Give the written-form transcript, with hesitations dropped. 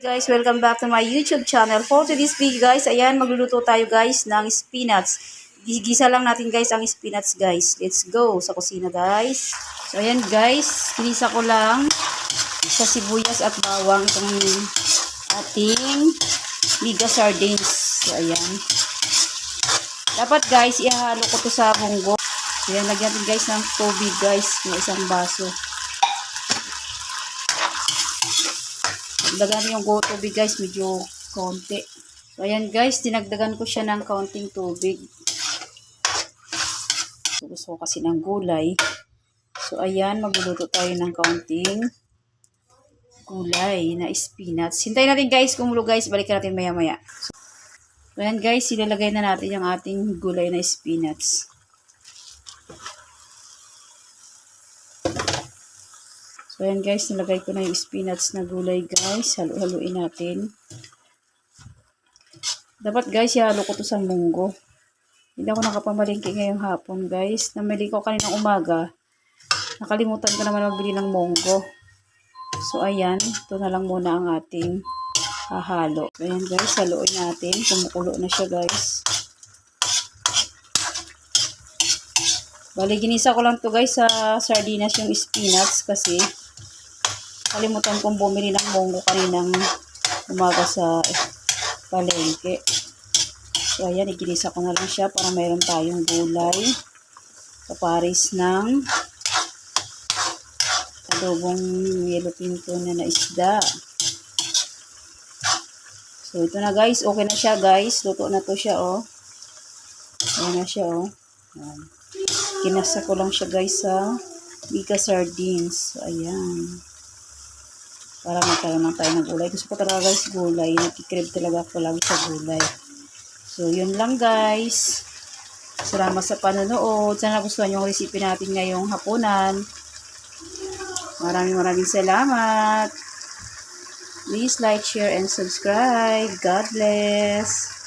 Guys, welcome back to my YouTube channel. For today's video guys, ayan, magluluto tayo guys ng spinach. Gigisa lang natin guys ang spinach guys. Let's go sa kusina guys. So ayan guys, ginisa ko lang sa sibuyas at bawang itong ating mega sardines. So ayan. Dapat guys, ihalo ko to sa munggo. So ayan, lagyan natin guys ng tubig guys, ng isang baso. Dagdagan yung tubig guys, medyo konti. So ayan guys, dinagdagan ko siya ng kaunting tubig. So, gusto ko kasi ng gulay. So ayan, magluluto tayo ng kaunting gulay na spinach. Hintayin natin guys, kumulo guys, balikan natin maya maya. So ayan guys, ilalagay na natin yung ating gulay na spinach. So, ayan guys, nilagay ko na yung spinach na gulay guys. Halu-haluin natin. Dapat guys, ihalo ko to sa munggo. Hindi ako nakapamalingki ngayong hapon guys. Namili ko kaninang umaga. Nakalimutan ko naman magbili ng munggo. So, ayan. Ito na lang muna ang ating hahalo. So, ayan guys, haluin natin. Kumukulo na siya guys. Bali, ginisa ko lang to guys sa sardinas yung spinach kasi kalimutan kong bumili ng munggo kaninang umaga sa palengke. So, ayan, iginisa ko na lang siya para mayroon tayong gulay. Kaparis ng adobong yellow pinto na isda. So, ito na guys. Okay na siya guys. Luto na to siya, oh. Ayan na siya, oh. Ayan. Kinasa ko lang siya guys sa mega sardines. So, ayan. Para magkaroon lang tayo ng gulay. Gusto ko talaga guys gulay. Nakikrib talaga ako lagi sa gulay. So, yun lang guys. Salamat sa panonood. Sana gustuhan yung recipe natin ngayong hapunan. Maraming salamat. Please like, share, and subscribe. God bless.